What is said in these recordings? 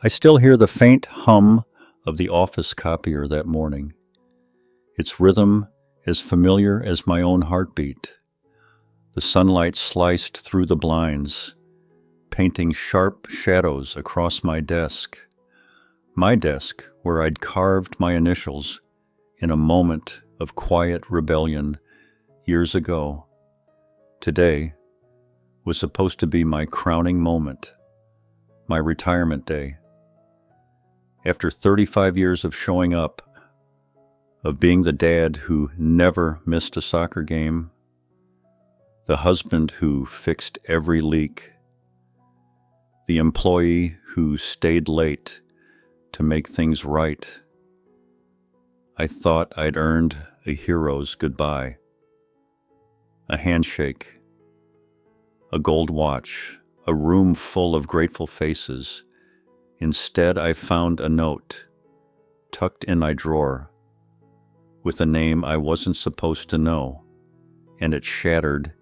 I still hear the faint hum of the office copier that morning, its rhythm as familiar as my own heartbeat. The sunlight sliced through the blinds, painting sharp shadows across my desk where I'd carved my initials in a moment of quiet rebellion years ago. Today was supposed to be my crowning moment, my retirement day. After 35 years of showing up, of being the dad who never missed a soccer game, the husband who fixed every leak, the employee who stayed late to make things right, I thought I'd earned a hero's goodbye. A handshake, a gold watch, a room full of grateful faces. Instead, I found a note, tucked in my drawer, with a name I wasn't supposed to know, and it shattered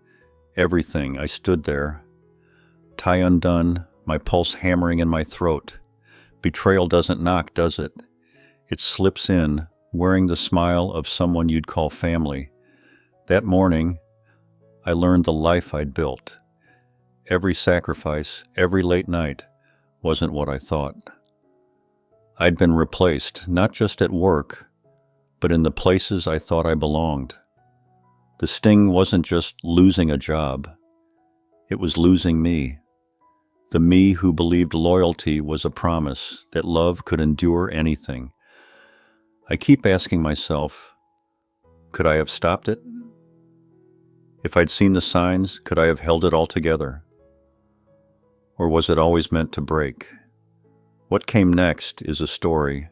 everything. I stood there, tie undone, my pulse hammering in my throat. Betrayal doesn't knock, does it? It slips in, wearing the smile of someone you'd call family. That morning, I learned the life I'd built. Every sacrifice, every late night, wasn't what I thought. I'd been replaced, not just at work, but in the places I thought I belonged. The sting wasn't just losing a job. It was losing me. The me who believed loyalty was a promise, that love could endure anything. I keep asking myself, could I have stopped it? If I'd seen the signs, could I have held it all together? Or was it always meant to break? What came next is a story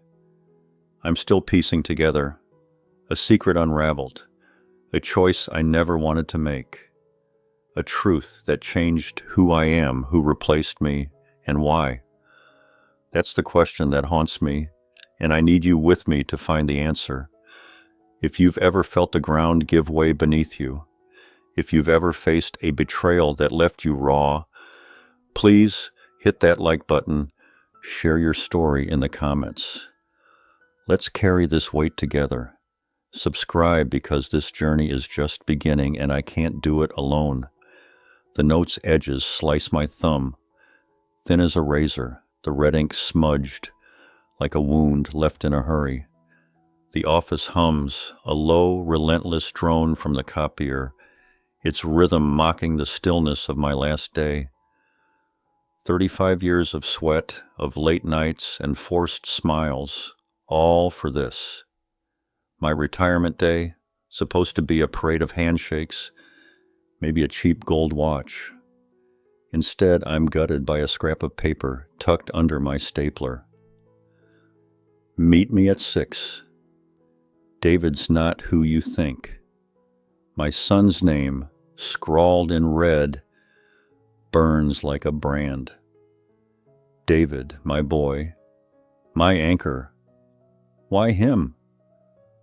I'm still piecing together, a secret unraveled, a choice I never wanted to make, a truth that changed who I am, who replaced me, and why. That's the question that haunts me, and I need you with me to find the answer. If you've ever felt the ground give way beneath you, if you've ever faced a betrayal that left you raw, please hit that like button, share your story in the comments. Let's carry this weight together. Subscribe because this journey is just beginning and I can't do it alone. The note's edges slice my thumb, thin as a razor, the red ink smudged like a wound left in a hurry. The office hums, a low, relentless drone from the copier, its rhythm mocking the stillness of my last day. 35 years of sweat, of late nights and forced smiles, all for this. My retirement day, supposed to be a parade of handshakes, maybe a cheap gold watch. Instead, I'm gutted by a scrap of paper tucked under my stapler. Meet me at 6. David's not who you think. My son's name, scrawled in red, burns like a brand. David, my boy, my anchor. Why him?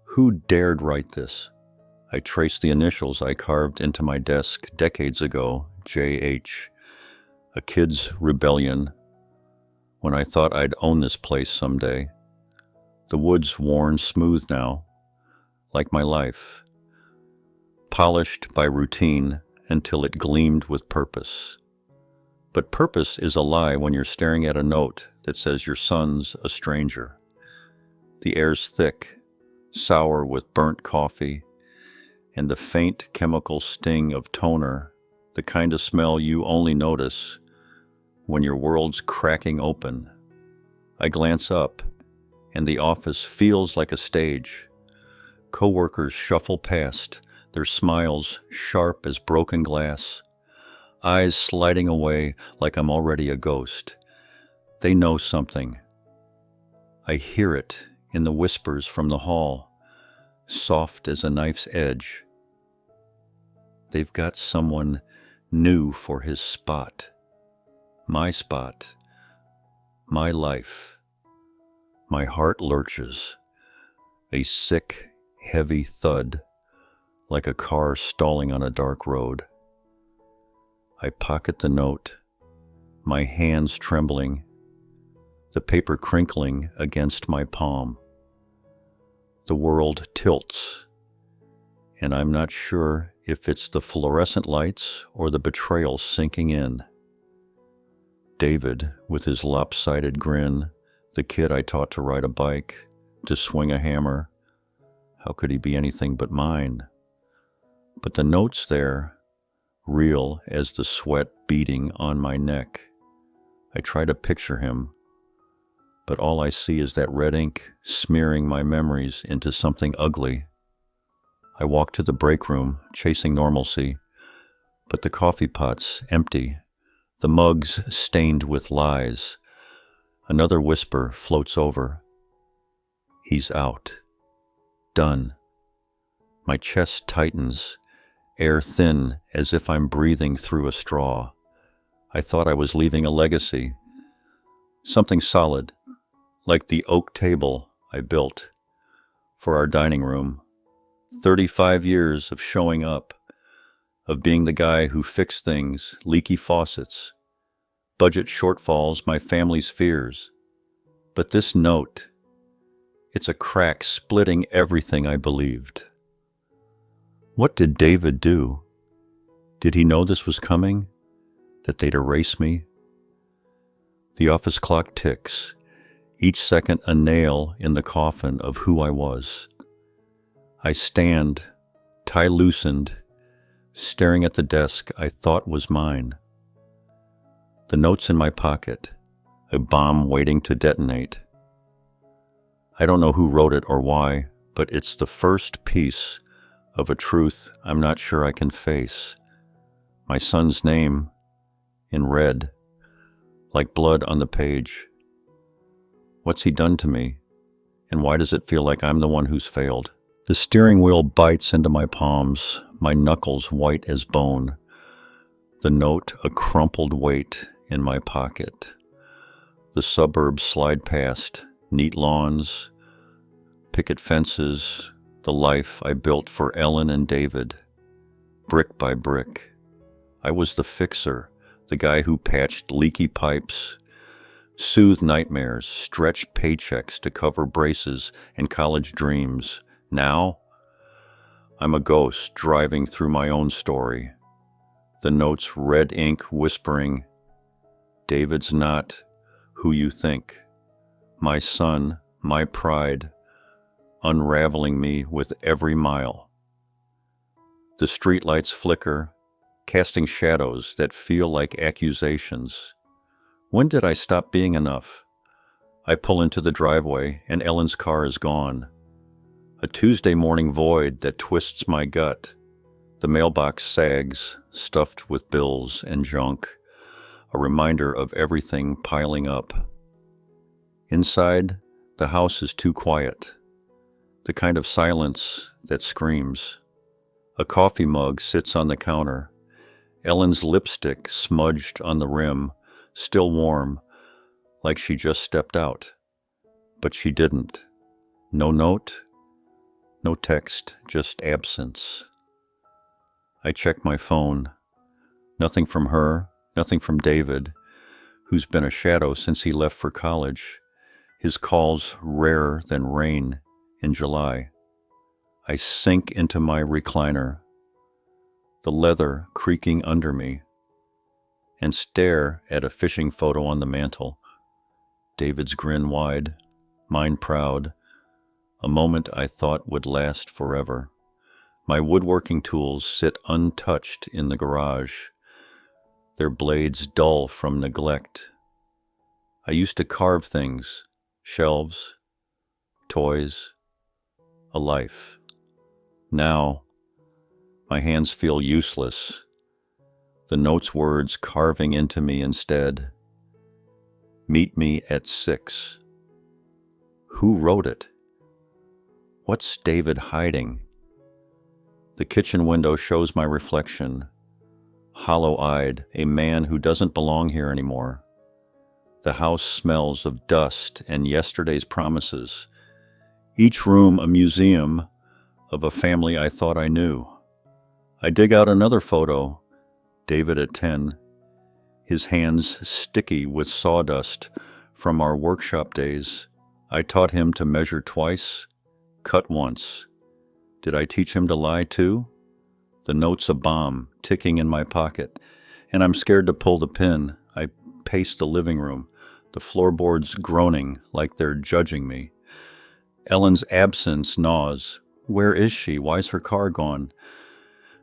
Who dared write this? I traced the initials I carved into my desk decades ago, J.H., a kid's rebellion, when I thought I'd own this place someday. The wood's worn smooth now, like my life, polished by routine until it gleamed with purpose. But purpose is a lie when you're staring at a note that says your son's a stranger. The air's thick, sour with burnt coffee, and the faint chemical sting of toner, the kind of smell you only notice when your world's cracking open. I glance up, and the office feels like a stage. Coworkers shuffle past, their smiles sharp as broken glass, eyes sliding away like I'm already a ghost. They know something. I hear it in the whispers from the hall, soft as a knife's edge. They've got someone new for his spot, my life. My heart lurches, a sick, heavy thud, like a car stalling on a dark road. I pocket the note, my hands trembling. the paper crinkling against my palm. The world tilts, and I'm not sure if it's the fluorescent lights or the betrayal sinking in. David, with his lopsided grin, the kid I taught to ride a bike, to swing a hammer, how could he be anything but mine? But the notes there, real as the sweat beating on my neck. I try to picture him, but all I see is that red ink smearing my memories into something ugly. I walk to the break room, chasing normalcy, but the coffee pot's empty, the mugs stained with lies. Another whisper floats over. He's out. Done. My chest tightens, air thin as if I'm breathing through a straw. I thought I was leaving a legacy, something solid, like the oak table I built for our dining room. 35 years of showing up, of being the guy who fixed things, leaky faucets, budget shortfalls, my family's fears. But this note, it's a crack splitting everything I believed. What did David do? Did he know this was coming? That they'd erase me? The office clock ticks, each second a nail in the coffin of who I was. I stand, tie loosened, staring at the desk I thought was mine. The notes in my pocket, a bomb waiting to detonate. I don't know who wrote it or why, but it's the first piece of a truth I'm not sure I can face. My son's name, in red, like blood on the page. What's he done to me? And why does it feel like I'm the one who's failed? The steering wheel bites into my palms, my knuckles white as bone. The note a crumpled weight in my pocket. The suburbs slide past, neat lawns, picket fences, the life I built for Ellen and David. Brick by brick. I was the fixer, the guy who patched leaky pipes, soothed nightmares, stretched paychecks to cover braces and college dreams. Now, I'm a ghost driving through my own story. The note's red ink whispering, David's not who you think. My son, my pride, unraveling me with every mile. The streetlights flicker, casting shadows that feel like accusations. When did I stop being enough? I pull into the driveway and Ellen's car is gone. A Tuesday morning void that twists my gut. The mailbox sags, stuffed with bills and junk, a reminder of everything piling up. Inside, the house is too quiet, the kind of silence that screams. A coffee mug sits on the counter, Ellen's lipstick smudged on the rim, still warm, like she just stepped out. But she didn't. No note, no text, just absence. I check my phone. Nothing from her, nothing from David, who's been a shadow since he left for college. His calls rarer than rain in July. I sink into my recliner, the leather creaking under me, and stare at a fishing photo on the mantel. David's grin wide, mine proud, a moment I thought would last forever. My woodworking tools sit untouched in the garage, their blades dull from neglect. I used to carve things, shelves, toys, a life. Now, my hands feel useless, the note's words carving into me instead. Meet me at 6. Who wrote it? What's David hiding? The kitchen window shows my reflection, hollow-eyed, a man who doesn't belong here anymore. The house smells of dust and yesterday's promises. Each room a museum of a family I thought I knew. I dig out another photo, David at 10, his hands sticky with sawdust from our workshop days. I taught him to measure twice, cut once. Did I teach him to lie too? The note's a bomb, ticking in my pocket, and I'm scared to pull the pin. I pace the living room, the floorboards groaning like they're judging me. Ellen's absence gnaws. Where is she? Why's her car gone?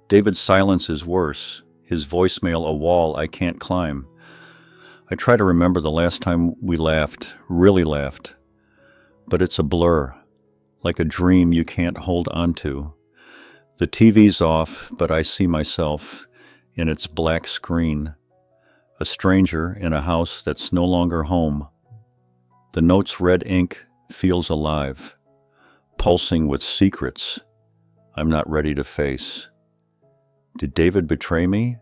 David's silence is worse, his voicemail a wall I can't climb. I try to remember the last time we laughed, really laughed, but it's a blur, like a dream you can't hold on to. The TV's off, but I see myself in its black screen, a stranger in a house that's no longer home. The note's red ink feels alive, pulsing with secrets I'm not ready to face. Did David betray me?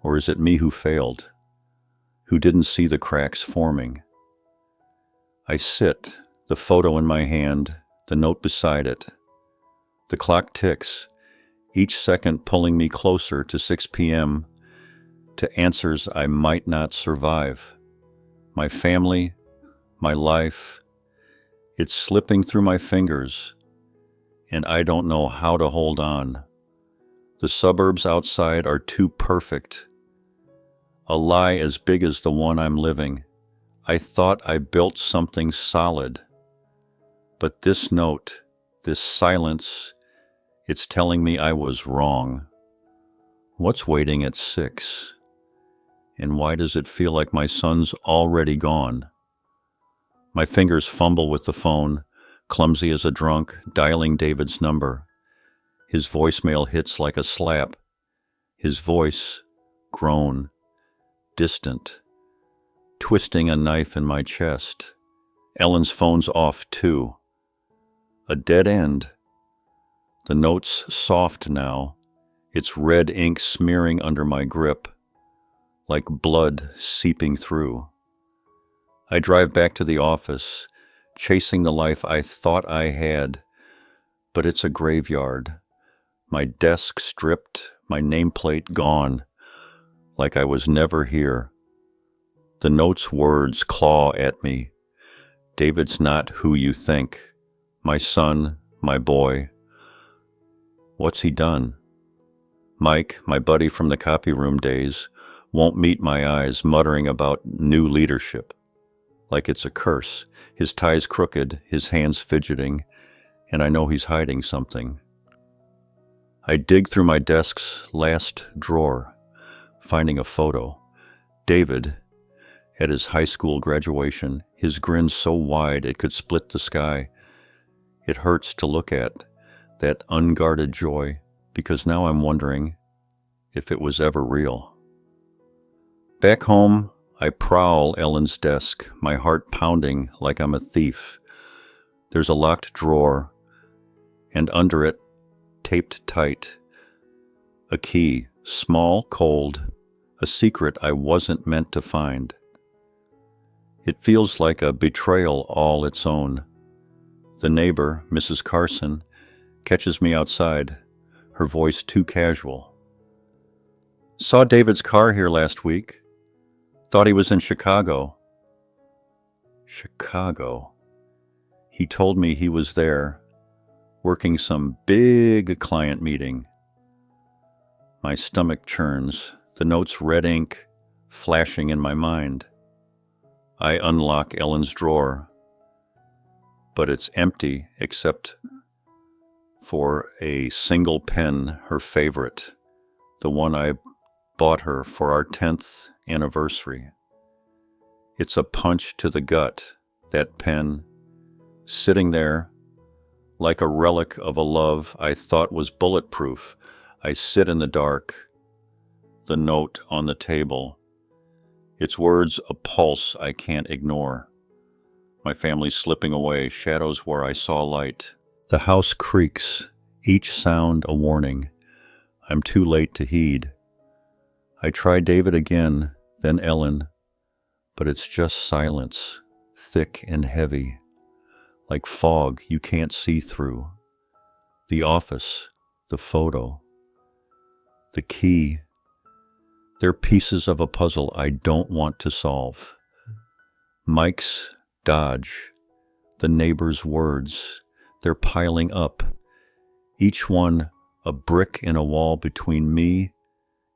Or is it me who failed, who didn't see the cracks forming? I sit, the photo in my hand, the note beside it. The clock ticks, each second pulling me closer to 6 p.m., to answers I might not survive. My family, my life, it's slipping through my fingers, and I don't know how to hold on. The suburbs outside are too perfect. A lie as big as the one I'm living. I thought I built something solid. But this note, this silence, it's telling me I was wrong. What's waiting at 6? And why does it feel like my son's already gone? My fingers fumble with the phone, clumsy as a drunk, dialing David's number. His voicemail hits like a slap. His voice, grown, distant, twisting a knife in my chest. Ellen's phone's off too. A dead end. The note's soft now, its red ink smearing under my grip, like blood seeping through. I drive back to the office, chasing the life I thought I had, but it's a graveyard. My desk stripped, my nameplate gone, like I was never here. The note's words claw at me. David's not who you think. My son, my boy. What's he done? Mike, my buddy from the copy room days, won't meet my eyes, muttering about new leadership. Like it's a curse. His tie's crooked, his hands fidgeting, and I know he's hiding something. I dig through my desk's last drawer, finding a photo. David, at his high school graduation, his grin so wide it could split the sky. It hurts to look at, that unguarded joy, because now I'm wondering if it was ever real. Back home, I prowl Ellen's desk, my heart pounding like I'm a thief. There's a locked drawer, and under it, taped tight, a key, small, cold, a secret I wasn't meant to find. It feels like a betrayal all its own. The neighbor, Mrs. Carson, catches me outside, her voice too casual. Saw David's car here last week. Thought he was in Chicago. Chicago. He told me he was there, working some big client meeting. My stomach churns, the note's red ink flashing in my mind. I unlock Ellen's drawer, but it's empty except for a single pen, her favorite, the one I bought her for our 10th anniversary. It's a punch to the gut, that pen, sitting there like a relic of a love I thought was bulletproof. I sit in the dark, the note on the table, its words a pulse I can't ignore. My family slipping away, shadows where I saw light. The house creaks, each sound a warning. I'm too late to heed. I try David again, then Ellen, but it's just silence, thick and heavy, like fog you can't see through. The office, the photo, the key, they're pieces of a puzzle I don't want to solve. Mike's dodge, the neighbor's words, they're piling up, each one a brick in a wall between me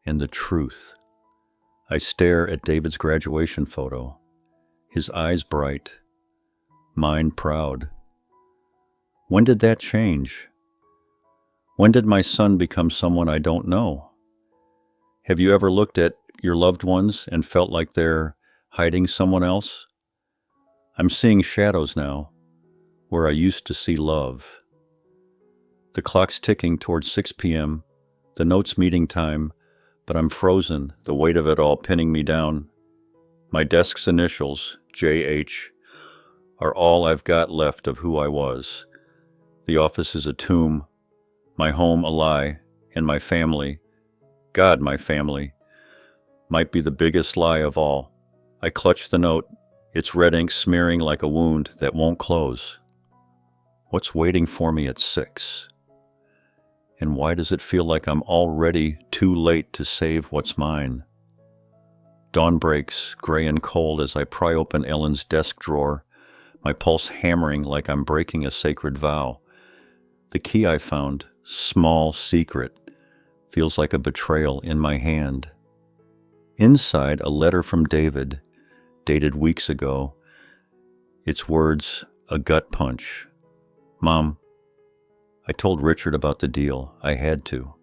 and the truth. I stare at David's graduation photo, his eyes bright, mine proud. When did that change? When did my son become someone I don't know? Have you ever looked at your loved ones and felt like they're hiding someone else? I'm seeing shadows now, where I used to see love. The clock's ticking towards 6 p.m., the note's meeting time, but I'm frozen, the weight of it all pinning me down. My desk's initials, JH, are all I've got left of who I was. The office is a tomb, my home a lie, and my family, God, my family, might be the biggest lie of all. I clutch the note, its red ink smearing like a wound that won't close. What's waiting for me at 6? And why does it feel like I'm already too late to save what's mine? Dawn breaks, gray and cold, as I pry open Ellen's desk drawer, my pulse hammering like I'm breaking a sacred vow. The key I found, small secret, feels like a betrayal in my hand. Inside, a letter from David, dated weeks ago. Its words, a gut punch. Mom, I told Richard about the deal. I had to.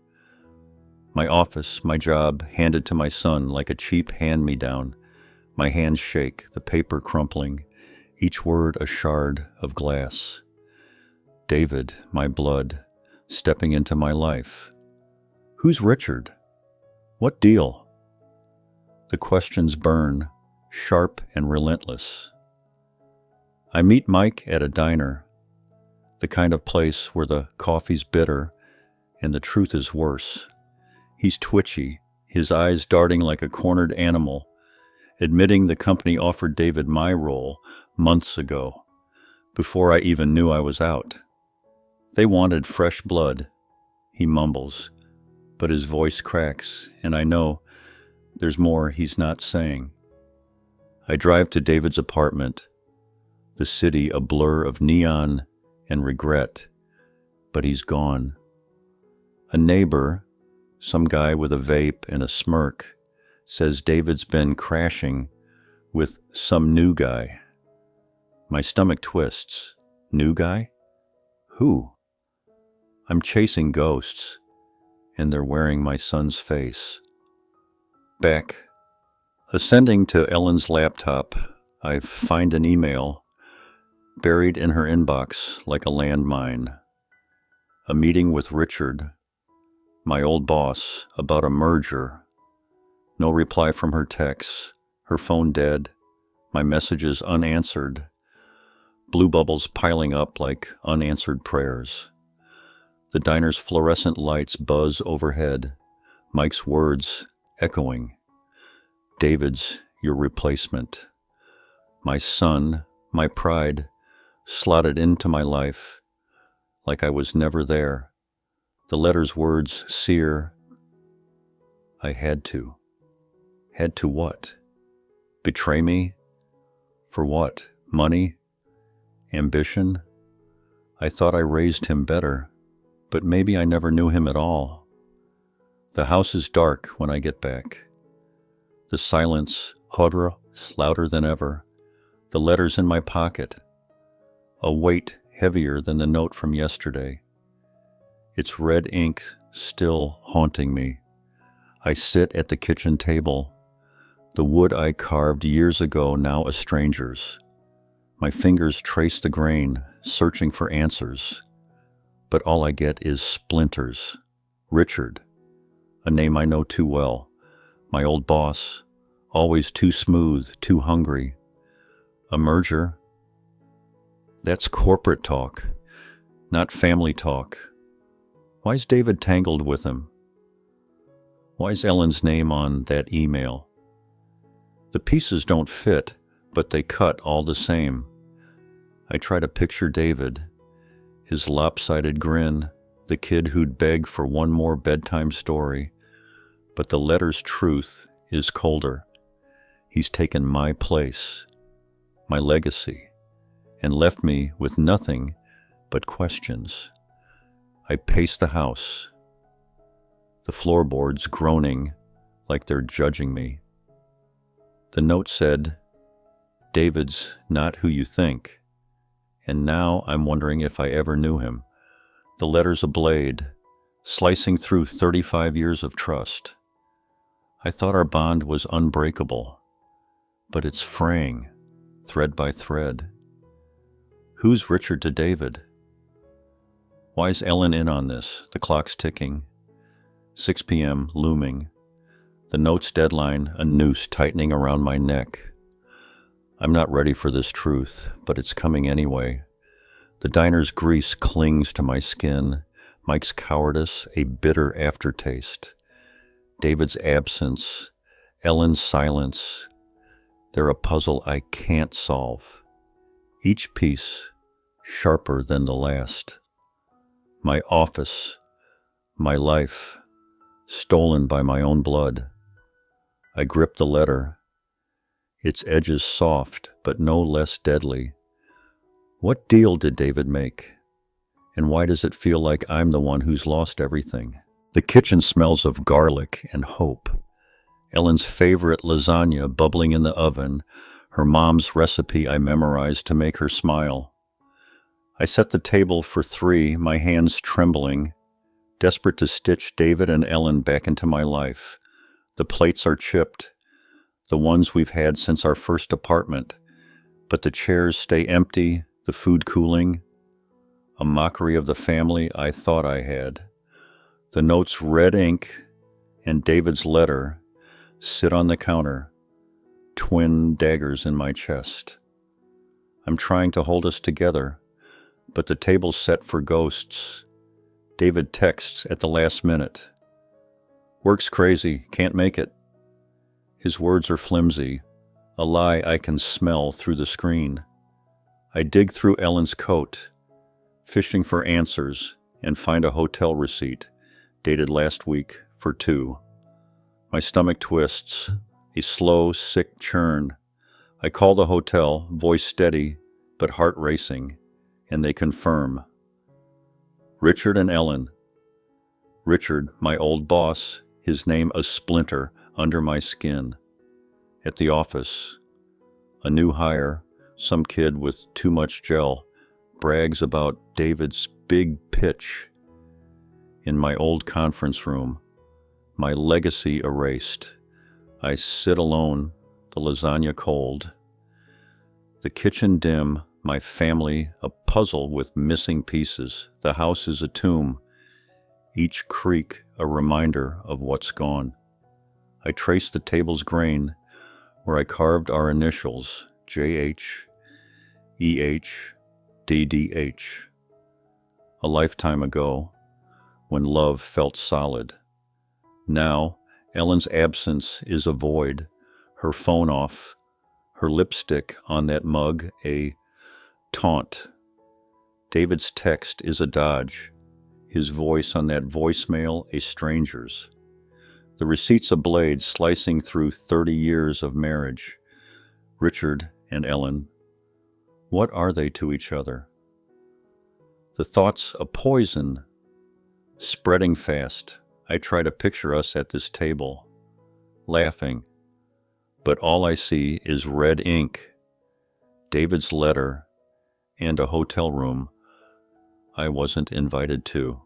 My office, my job, handed to my son like a cheap hand-me-down. My hands shake, the paper crumpling, each word a shard of glass. David, my blood, stepping into my life. Who's Richard? What deal? The questions burn, sharp and relentless. I meet Mike at a diner, the kind of place where the coffee's bitter and the truth is worse. He's twitchy, his eyes darting like a cornered animal, admitting the company offered David my role months ago, before I even knew I was out. They wanted fresh blood, he mumbles, but his voice cracks, and I know there's more he's not saying. I drive to David's apartment, the city a blur of neon and regret, but he's gone. A neighbor, some guy with a vape and a smirk, says David's been crashing with some new guy. My stomach twists. New guy? Who? I'm chasing ghosts, and they're wearing my son's face. Back. Ascending to Ellen's laptop, I find an email buried in her inbox like a landmine. A meeting with Richard, my old boss, about a merger. No reply from her texts, her phone dead, my messages unanswered, blue bubbles piling up like unanswered prayers. The diner's fluorescent lights buzz overhead, Mike's words echoing. David's your replacement. My son, my pride, slotted into my life like I was never there. The letter's words sear. I had to. Had to what? Betray me? For what? Money? Ambition? I thought I raised him better, but maybe I never knew him at all. The house is dark when I get back. The silence, louder than ever. The letters in my pocket. A weight heavier than the note from yesterday. Its red ink still haunting me. I sit at the kitchen table. The wood I carved years ago now a stranger's. My fingers trace the grain, searching for answers. But all I get is splinters. Richard, a name I know too well. My old boss, always too smooth, too hungry. A merger? That's corporate talk, not family talk. Why's David tangled with him? Why's Ellen's name on that email? The pieces don't fit, but they cut all the same. I try to picture David, his lopsided grin, the kid who'd beg for one more bedtime story, but the letter's truth is colder. He's taken my place, my legacy, and left me with nothing but questions. I paced the house, the floorboards groaning like they're judging me. The note said, "David's not who you think," and now I'm wondering if I ever knew him. The letter's a blade, slicing through 35 years of trust. I thought our bond was unbreakable, but it's fraying, thread by thread. Who's Richard to David? Why's Ellen in on this? The clock's ticking. 6 p.m. looming. The note's deadline, a noose tightening around my neck. I'm not ready for this truth, but it's coming anyway. The diner's grease clings to my skin, Mike's cowardice a bitter aftertaste. David's absence, Ellen's silence, they're a puzzle I can't solve. Each piece sharper than the last. My office, my life, stolen by my own blood. I grip the letter, its edges soft but no less deadly. What deal did David make? And why does it feel like I'm the one who's lost everything? The kitchen smells of garlic and hope. Ellen's favorite lasagna bubbling in the oven, her mom's recipe I memorized to make her smile. I set the table for 3, my hands trembling, desperate to stitch David and Ellen back into my life. The plates are chipped, the ones we've had since our first apartment, but the chairs stay empty, the food cooling, a mockery of the family I thought I had. The note's red ink and David's letter sit on the counter, twin daggers in my chest. I'm trying to hold us together, but the table's set for ghosts. David texts at the last minute. "Work's crazy, can't make it." His words are flimsy, a lie I can smell through the screen. I dig through Ellen's coat, fishing for answers, and find a hotel receipt, dated last week for 2. My stomach twists, a slow, sick churn. I call the hotel, voice steady, but heart racing, and they confirm. Richard and Ellen. Richard, my old boss, his name a splinter under my skin. At the office, a new hire, some kid with too much gel, brags about David's big pitch. In my old conference room, my legacy erased. I sit alone, the lasagna cold. The kitchen dim, my family a puzzle with missing pieces. The house is a tomb, each creak a reminder of what's gone. I trace the table's grain where I carved our initials, JH, EH, DDH. A lifetime ago, when love felt solid. Now, Ellen's absence is a void, her phone off, her lipstick on that mug a taunt. David's text is a dodge, his voice on that voicemail a stranger's. The receipt's a blade slicing through 30 years of marriage. Richard and Ellen, what are they to each other? The thought's a poison, spreading fast. I try to picture us at this table, laughing, but all I see is red ink, David's letter, and a hotel room I wasn't invited to.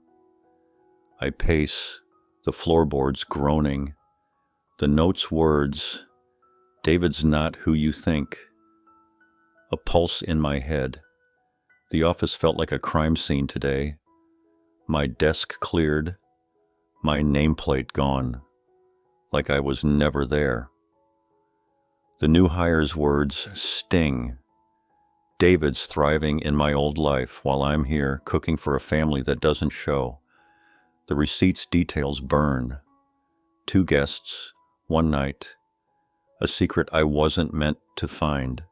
I pace, the floorboards groaning, the note's words, David's not who you think, a pulse in my head. The office felt like a crime scene today. My desk cleared, my nameplate gone, like I was never there. The new hire's words sting. David's thriving in my old life while I'm here cooking for a family that doesn't show. The receipt's details burn. 2 guests, 1 night, a secret I wasn't meant to find.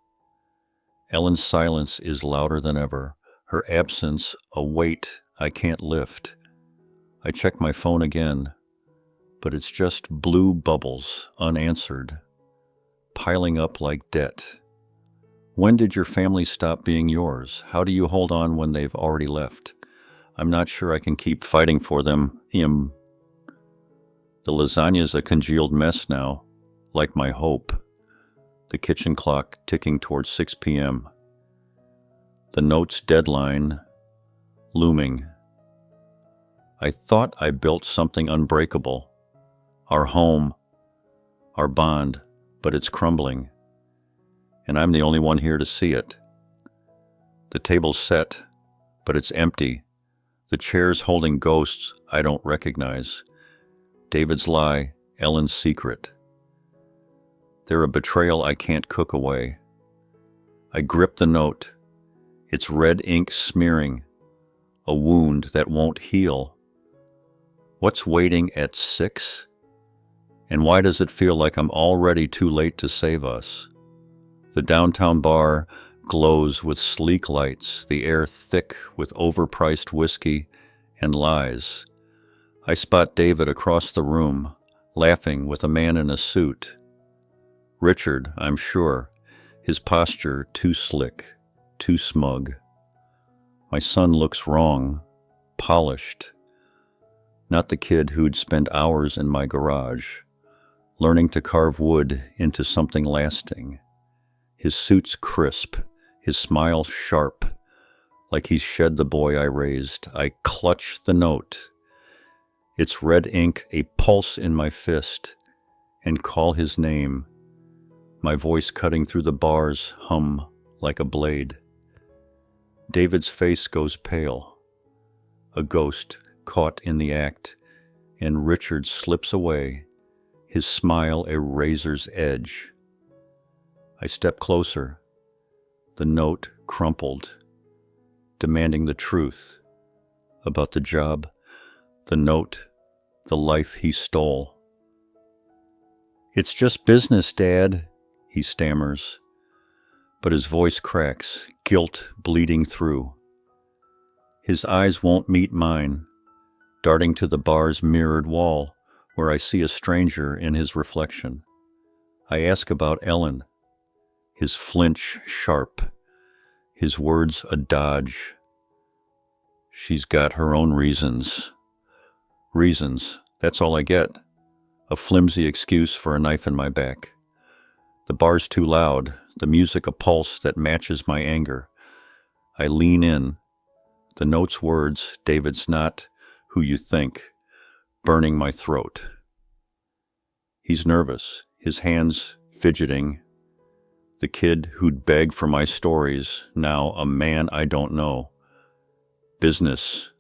Ellen's silence is louder than ever, her absence a weight I can't lift. I check my phone again, but it's just blue bubbles, unanswered, piling up like debt. When did your family stop being yours? How do you hold on when they've already left? I'm not sure I can keep fighting for them. The lasagna's a congealed mess now, like my hope. The kitchen clock ticking towards 6 p.m. The note's deadline looming. I thought I built something unbreakable. Our home, our bond, but it's crumbling. And I'm the only one here to see it. The table's set, but it's empty. The chair's holding ghosts I don't recognize. David's lie, Ellen's secret. They're a betrayal I can't cook away. I grip the note. It's red ink smearing, a wound that won't heal. What's waiting at 6? And why does it feel like I'm already too late to save us? The downtown bar glows with sleek lights, the air thick with overpriced whiskey and lies. I spot David across the room, laughing with a man in a suit. Richard, I'm sure, his posture too slick, too smug. My son looks wrong, polished. Not the kid who'd spend hours in my garage, learning to carve wood into something lasting. His suit's crisp, his smile sharp, like he's shed the boy I raised. I clutch the note. It's red ink, a pulse in my fist, and call his name. My voice cutting through the bars hum like a blade. David's face goes pale, a ghost caught in the act, and Richard slips away, his smile a razor's edge. I step closer, the note crumpled, demanding the truth about the job, the note, the life he stole. It's just business, Dad, he stammers, but his voice cracks, guilt bleeding through. His eyes won't meet mine, darting to the bar's mirrored wall, where I see a stranger in his reflection. I ask about Ellen, his flinch sharp, his words a dodge. She's got her own reasons. Reasons, that's all I get. A flimsy excuse for a knife in my back. The bar's too loud, the music a pulse that matches my anger. I lean in. The note's words, David's not who you think, burning my throat. He's nervous, his hands fidgeting. The kid who'd beg for my stories, now a man I don't know. Business,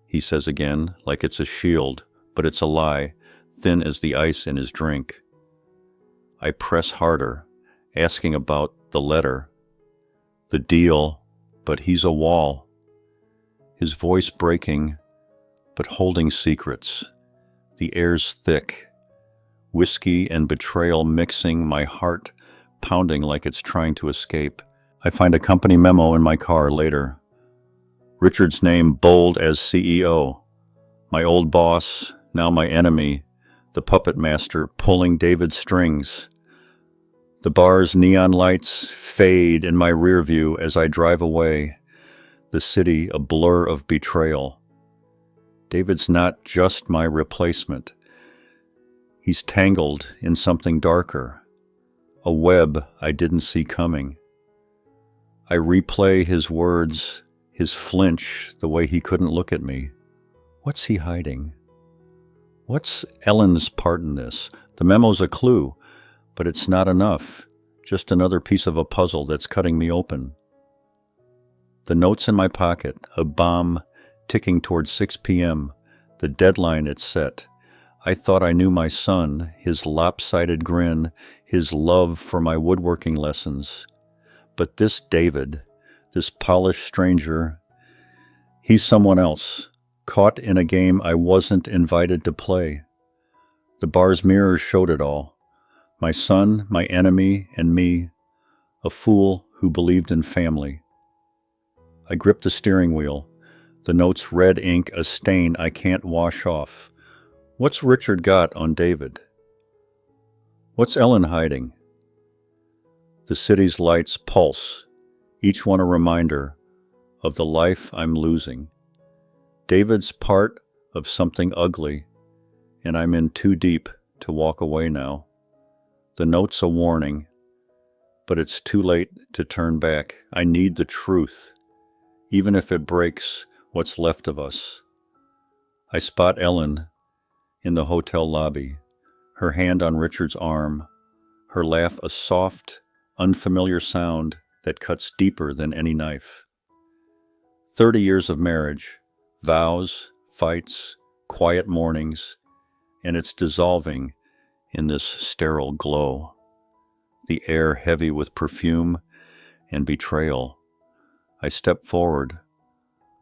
he says again, like it's a shield, but it's a lie, thin as the ice in his drink. I press harder, asking about the letter, the deal, but he's a wall. His voice breaking, but holding secrets. The air's thick, whiskey and betrayal mixing, my heart pounding like it's trying to escape. I find a company memo in my car later. Richard's name bold as CEO. My old boss, now my enemy, the puppet master pulling David's strings. The bar's neon lights fade in my rear view as I drive away, the city a blur of betrayal. David's not just my replacement. He's tangled in something darker, a web I didn't see coming. I replay his words, his flinch, the way he couldn't look at me. What's he hiding? What's Ellen's part in this? The memo's a clue, but it's not enough. Just another piece of a puzzle that's cutting me open. The note's in my pocket, a bomb ticking towards 6 p.m., the deadline it's set. I thought I knew my son, his lopsided grin, his love for my woodworking lessons. But this David, this polished stranger, he's someone else, caught in a game I wasn't invited to play. The bar's mirrors showed it all. My son, my enemy, and me, a fool who believed in family. I gripped the steering wheel, the note's red ink a stain I can't wash off. What's Richard got on David? What's Ellen hiding? The city's lights pulse, each one a reminder of the life I'm losing. David's part of something ugly, and I'm in too deep to walk away now. The note's a warning, but it's too late to turn back. I need the truth, even if it breaks what's left of us. I spot Ellen in the hotel lobby, her hand on Richard's arm, her laugh a soft, unfamiliar sound that cuts deeper than any knife. 30 years of marriage, vows, fights, quiet mornings, and it's dissolving in this sterile glow. The air heavy with perfume and betrayal. I step forward,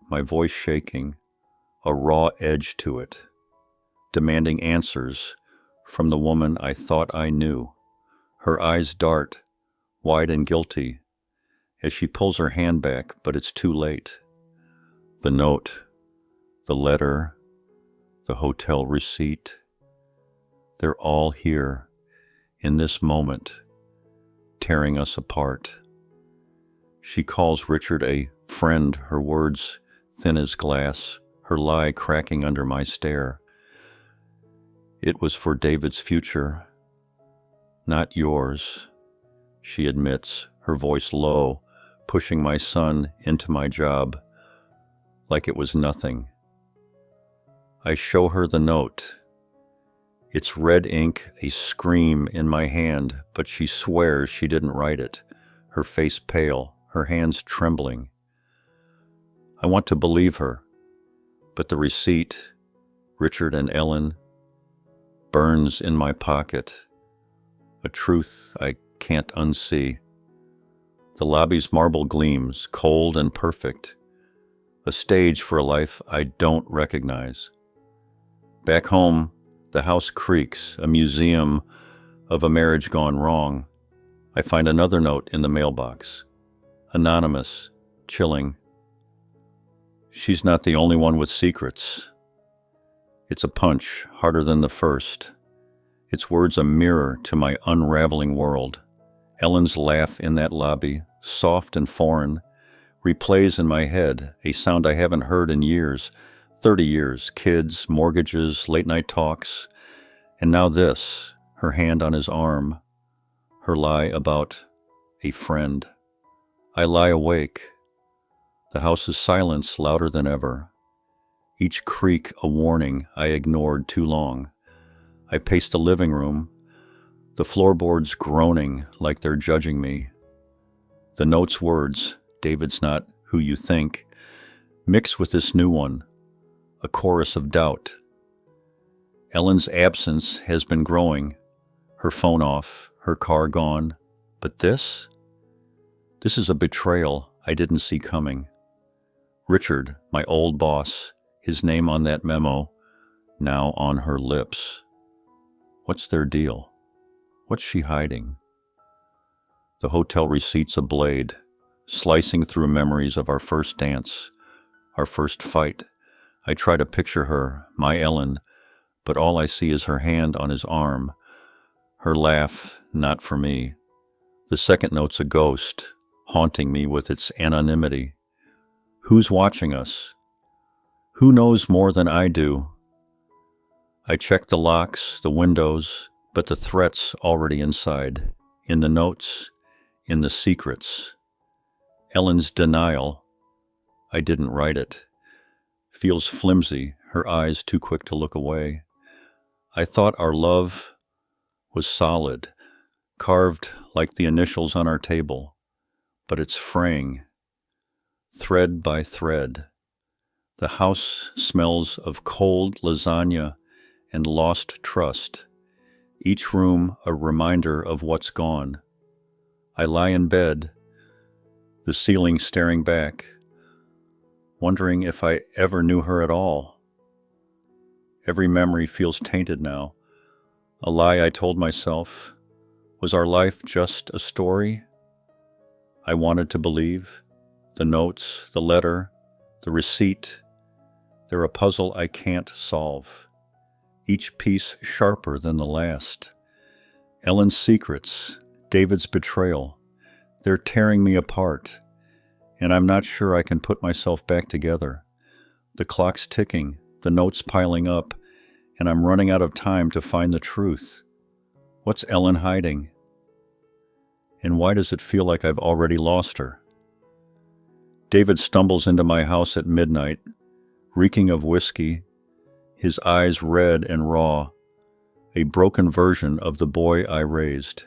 my voice shaking, a raw edge to it, demanding answers from the woman I thought I knew. Her eyes dart, wide and guilty, as she pulls her hand back, but it's too late. The note, the letter, the hotel receipt, they're all here in this moment, tearing us apart. She calls Richard a friend, her words thin as glass, her lie cracking under my stare. It was for David's future, not yours, she admits, her voice low, pushing my son into my job like it was nothing. I show her the note. It's red ink, a scream in my hand, but she swears she didn't write it, her face pale, her hands trembling. I want to believe her, but the receipt, Richard and Ellen, burns in my pocket, a truth I can't unsee. The lobby's marble gleams, cold and perfect, a stage for a life I don't recognize. Back home, the house creaks, a museum of a marriage gone wrong. I find another note in the mailbox. Anonymous, chilling. She's not the only one with secrets. It's a punch, harder than the first. Its words a mirror to my unraveling world. Ellen's laugh in that lobby, soft and foreign, replays in my head, a sound I haven't heard in years. 30 years, kids, mortgages, late-night talks, and now this, her hand on his arm, her lie about a friend. I lie awake. The house's silence louder than ever. Each creak a warning I ignored too long. I pace the living room, the floorboards groaning like they're judging me. The note's words, David's not who you think, mix with this new one, a chorus of doubt. Ellen's absence has been growing, her phone off, her car gone. But this is a betrayal I didn't see coming. Richard, my old boss, his name on that memo, now on her lips. What's their deal? What's she hiding? The hotel receipt's a blade, slicing through memories of our first dance, our first fight. I try to picture her, my Ellen, but all I see is her hand on his arm, her laugh not for me. The second note's a ghost, haunting me with its anonymity. Who's watching us? Who knows more than I do? I check the locks, the windows, but the threat's already inside, in the notes, in the secrets. Ellen's denial, I didn't write it, feels flimsy, her eyes too quick to look away. I thought our love was solid, carved like the initials on our table, but it's fraying, thread by thread. The house smells of cold lasagna and lost trust, each room a reminder of what's gone. I lie in bed, the ceiling staring back, wondering if I ever knew her at all. Every memory feels tainted now. A lie I told myself. Was our life just a story? I wanted to believe. The notes, the letter, the receipt, they're a puzzle I can't solve. Each piece sharper than the last. Ellen's secrets, David's betrayal, They're tearing me apart, and I'm not sure I can put myself back together. The clock's ticking, the notes piling up, and I'm running out of time to find the truth. What's Ellen hiding? And why does it feel like I've already lost her? David stumbles into my house at midnight, reeking of whiskey, his eyes red and raw, a broken version of the boy I raised.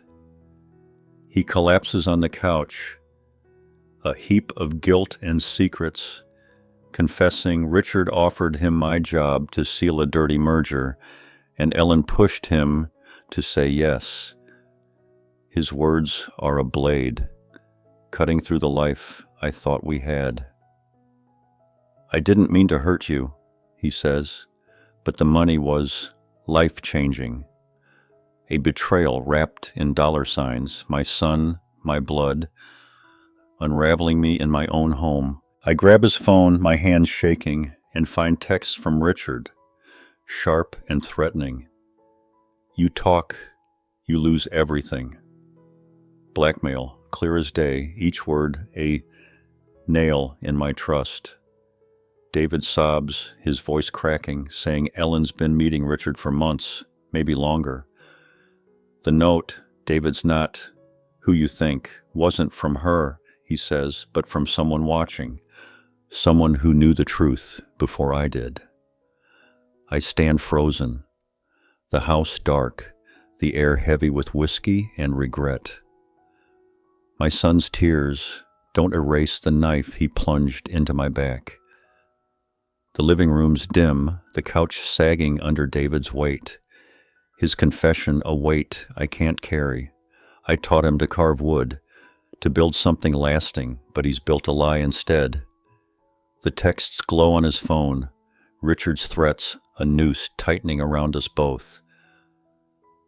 He collapses on the couch, a heap of guilt and secrets, confessing Richard offered him my job to seal a dirty merger, and Ellen pushed him to say yes. His words are a blade, cutting through the life I thought we had. I didn't mean to hurt you, he says, but the money was life-changing. A betrayal wrapped in dollar signs, my son, my blood, unraveling me in my own home. I grab his phone, my hands shaking, and find texts from Richard, sharp and threatening. You talk, you lose everything. Blackmail, clear as day, each word a nail in my trust. David sobs, his voice cracking, saying Ellen's been meeting Richard for months, maybe longer. The note, David's not who you think, wasn't from her, he says, but from someone watching, someone who knew the truth before I did. I stand frozen, the house dark, the air heavy with whiskey and regret. My son's tears don't erase the knife he plunged into my back. The living room's dim, the couch sagging under David's weight. His confession a weight I can't carry. I taught him to carve wood, to build something lasting, but he's built a lie instead. The texts glow on his phone, Richard's threats a noose tightening around us both.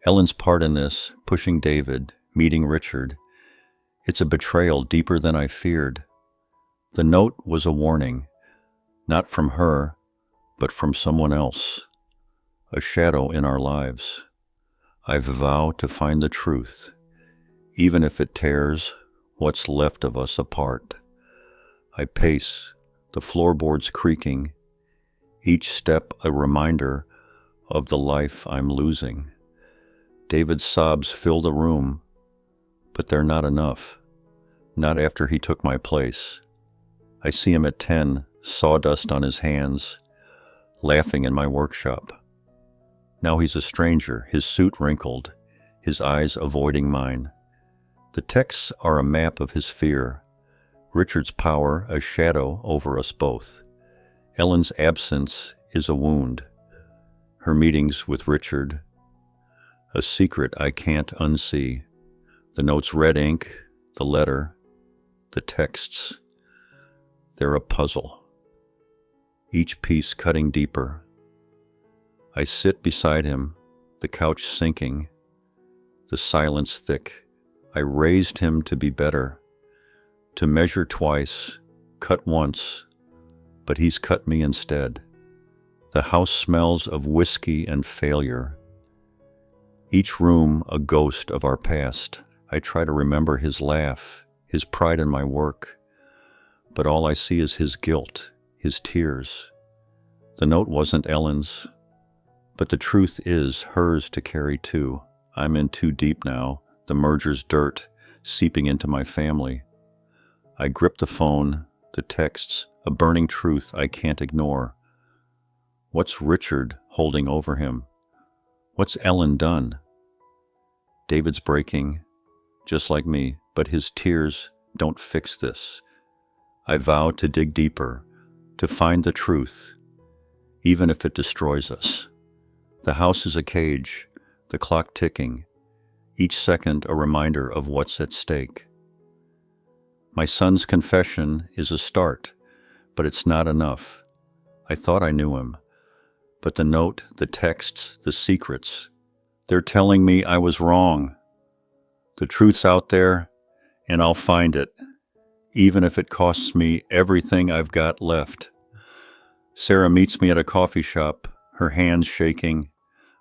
Ellen's part in this, pushing David, meeting Richard. It's a betrayal deeper than I feared. The note was a warning, not from her, but from someone else, a shadow in our lives. I vow to find the truth, even if it tears what's left of us apart. I pace, the floorboards creaking, each step a reminder of the life I'm losing. David's sobs fill the room, but they're not enough. Not after he took my place. I see him at 10, sawdust on his hands, laughing in my workshop. Now he's a stranger, his suit wrinkled, his eyes avoiding mine. The texts are a map of his fear, Richard's power a shadow over us both. Ellen's absence is a wound, her meetings with Richard, a secret I can't unsee. The note's red ink, the letter, the texts, they're a puzzle, each piece cutting deeper. I sit beside him, the couch sinking, the silence thick. I raised him to be better, to measure twice, cut once, but he's cut me instead. The house smells of whiskey and failure. Each room a ghost of our past. I try to remember his laugh, his pride in my work, but all I see is his guilt, his tears. The note wasn't Ellen's, but the truth is hers to carry too. I'm in too deep now, the merger's dirt seeping into my family. I grip the phone, the texts, a burning truth I can't ignore. What's Richard holding over him? What's Ellen done? David's breaking, just like me, but his tears don't fix this. I vow to dig deeper, to find the truth, even if it destroys us. The house is a cage, the clock ticking, each second a reminder of what's at stake. My son's confession is a start, but it's not enough. I thought I knew him, but the note, the texts, the secrets, they're telling me I was wrong. The truth's out there, and I'll find it, even if it costs me everything I've got left. Sarah meets me at a coffee shop, her hands shaking,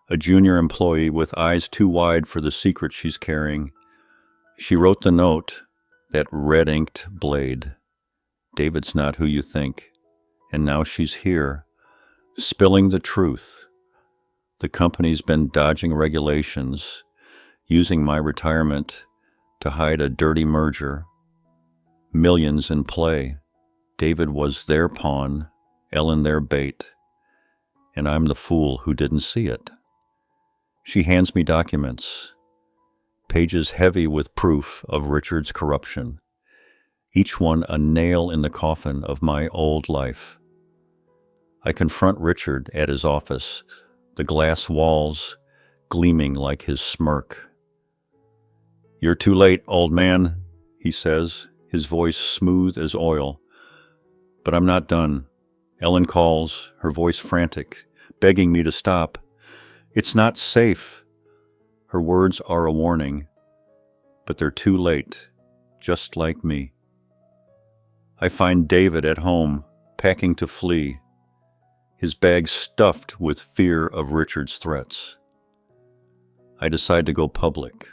a junior employee with eyes too wide for the secret she's carrying. She wrote the note, That red-inked blade. David's not who you think. And now she's here, spilling the truth. The company's been dodging regulations, using my retirement to hide a dirty merger. Millions in play. David was their pawn, Ellen their bait, and I'm the fool who didn't see it. She hands me documents, pages heavy with proof of Richard's corruption, each one a nail in the coffin of my old life. I confront Richard at his office, the glass walls gleaming like his smirk. "You're too late, old man," he says, his voice smooth as oil. But I'm not done. Ellen calls, her voice frantic, begging me to stop. "It's not safe." Her words are a warning, but they're too late, just like me. I find David at home, packing to flee, his bag stuffed with fear of Richard's threats. I decide to go public,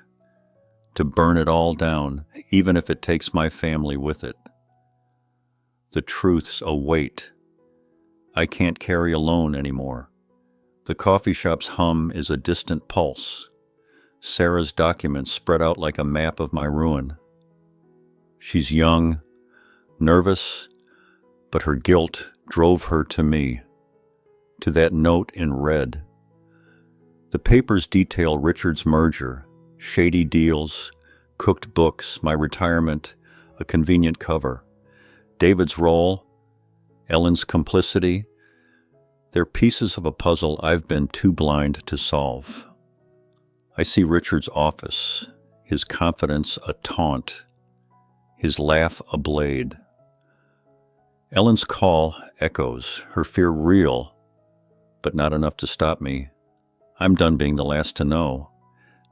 to burn it all down, even if it takes my family with it. The truth's a weight I can't carry alone anymore. The coffee shop's hum is a distant pulse. Sarah's documents spread out like a map of my ruin. She's young, nervous, but her guilt drove her to me, to that note in red. The papers detail Richard's merger, shady deals, cooked books, my retirement, a convenient cover. David's role, Ellen's complicity, they're pieces of a puzzle I've been too blind to solve. I see Richard's office, his confidence a taunt, his laugh a blade. Ellen's call echoes, her fear real, but not enough to stop me. I'm done being the last to know.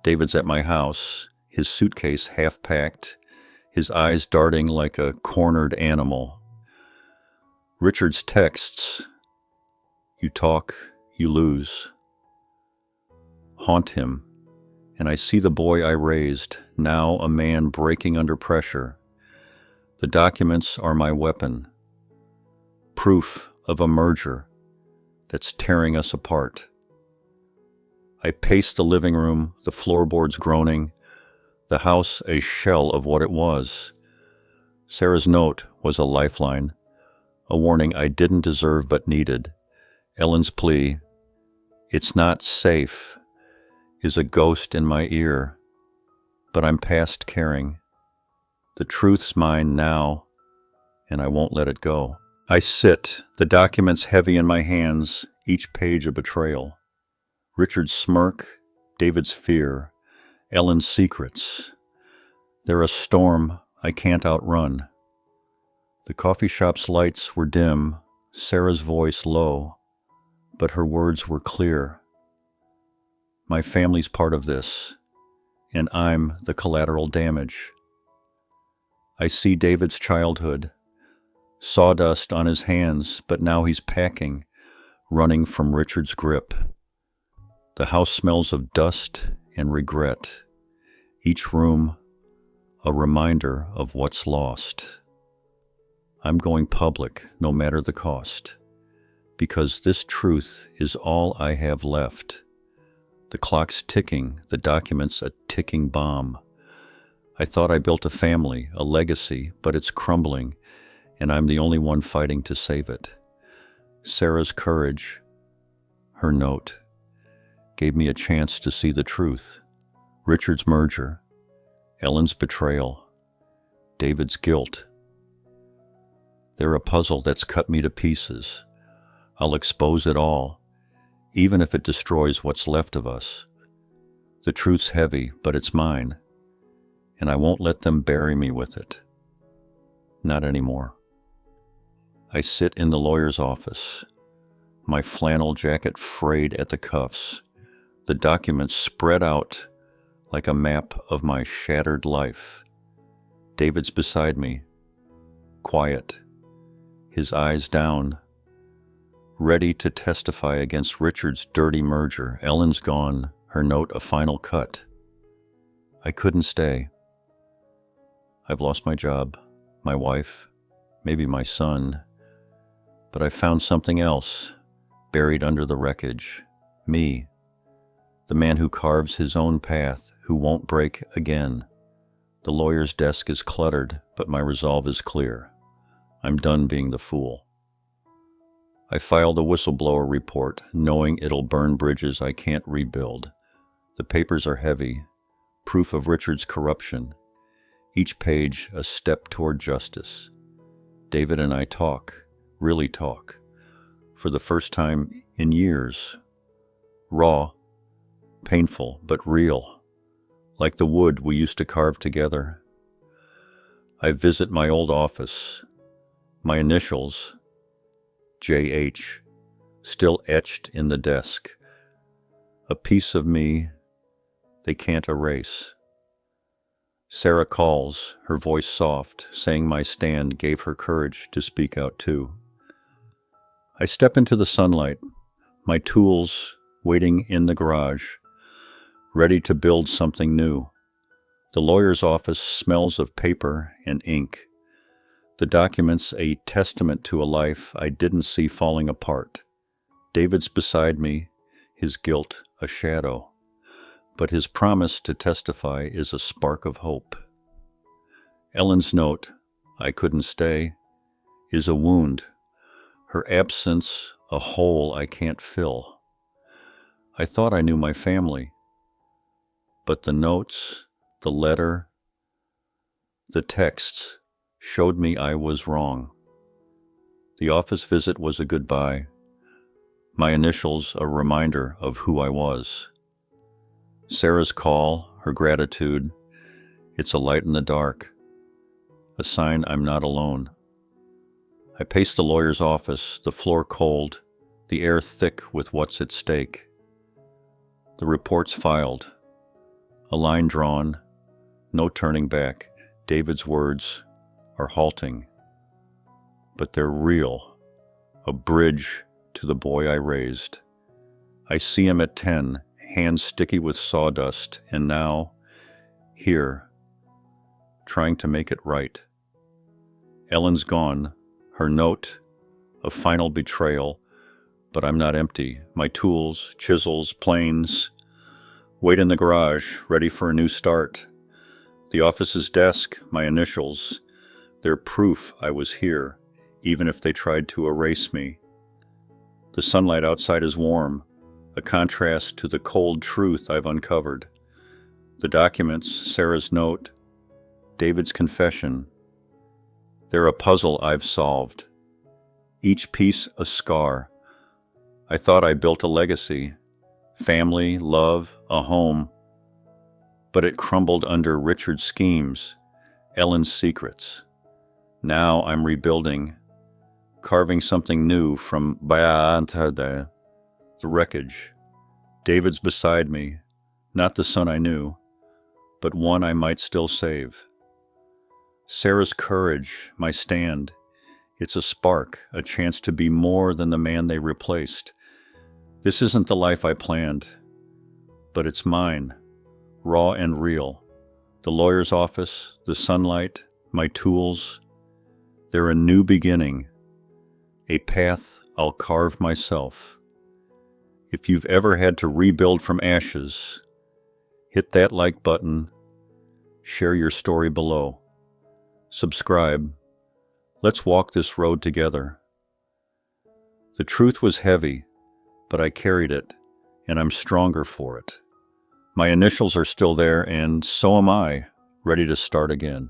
David's at my house, his suitcase half packed, his eyes darting like a cornered animal. Richard's texts, "You talk, you lose," haunt him, and I see the boy I raised, now a man breaking under pressure. The documents are my weapon, proof of a merger that's tearing us apart. I pace the living room, the floorboards groaning, the house a shell of what it was. Sarah's note was a lifeline, a warning I didn't deserve but needed. Ellen's plea, "It's not safe," is a ghost in my ear, but I'm past caring. The truth's mine now, and I won't let it go. I sit, the documents heavy in my hands, each page a betrayal. Richard's smirk, David's fear, Ellen's secrets. They're a storm I can't outrun. The coffee shop's lights were dim, Sarah's voice low, but her words were clear. My family's part of this, and I'm the collateral damage. I see David's childhood, sawdust on his hands, but now he's packing, running from Richard's grip. The house smells of dust and regret, each room a reminder of what's lost. I'm going public, no matter the cost, because this truth is all I have left. The clock's ticking, the documents a ticking bomb. I thought I built a family, a legacy, but it's crumbling, and I'm the only one fighting to save it. Sarah's courage, her note, gave me a chance to see the truth. Richard's merger, Ellen's betrayal, David's guilt. They're a puzzle that's cut me to pieces. I'll expose it all, even if it destroys what's left of us. The truth's heavy, but it's mine, and I won't let them bury me with it. Not anymore. I sit in the lawyer's office, my flannel jacket frayed at the cuffs, the documents spread out like a map of my shattered life. David's beside me, quiet, his eyes down, ready to testify against Richard's dirty merger. Ellen's gone, her note a final cut. I couldn't stay. I've lost my job, my wife, maybe my son, but I found something else buried under the wreckage. Me, the man who carves his own path, who won't break again. The lawyer's desk is cluttered, but my resolve is clear. I'm done being the fool. I filed a whistleblower report, knowing it'll burn bridges I can't rebuild. The papers are heavy, proof of Richard's corruption. Each page a step toward justice. David and I talk, really talk, for the first time in years. Raw, painful, but real, like the wood we used to carve together. I visit my old office, my initials, J.H., still etched in the desk. A piece of me they can't erase. Sarah calls, her voice soft, saying my stand gave her courage to speak out too. I step into the sunlight, my tools waiting in the garage, ready to build something new. The lawyer's office smells of paper and ink. The documents a testament to a life I didn't see falling apart. David's beside me, his guilt a shadow, but his promise to testify is a spark of hope. Ellen's note, I couldn't stay, is a wound, her absence a hole I can't fill. I thought I knew my family, but the notes, the letter, the texts showed me I was wrong. The office visit was a goodbye, my initials a reminder of who I was. Sarah's call, her gratitude, it's a light in the dark, a sign I'm not alone. I pace the lawyer's office, the floor cold, the air thick with what's at stake. The report's filed, a line drawn, no turning back. David's words are halting, but they're real, a bridge to the boy I raised. I see him at 10, hands sticky with sawdust, and now, here, trying to make it right. Ellen's gone, her note, a final betrayal, but I'm not empty. My tools, chisels, planes, wait in the garage, ready for a new start. The office's desk, my initials, they're proof I was here, even if they tried to erase me. The sunlight outside is warm, a contrast to the cold truth I've uncovered. The documents, Sarah's note, David's confession, they're a puzzle I've solved. Each piece a scar. I thought I built a legacy, family, love, a home, but it crumbled under Richard's schemes, Ellen's secrets. Now I'm rebuilding, carving something new from the wreckage. David's beside me, not the son I knew, but one I might still save. Sarah's courage, my stand, it's a spark, a chance to be more than the man they replaced. This isn't the life I planned, but it's mine, raw and real. The lawyer's office, the sunlight, my tools, they're a new beginning, a path I'll carve myself. If you've ever had to rebuild from ashes, hit that like button, share your story below. Subscribe. Let's walk this road together. The truth was heavy, but I carried it, and I'm stronger for it. My initials are still there, and so am I, ready to start again.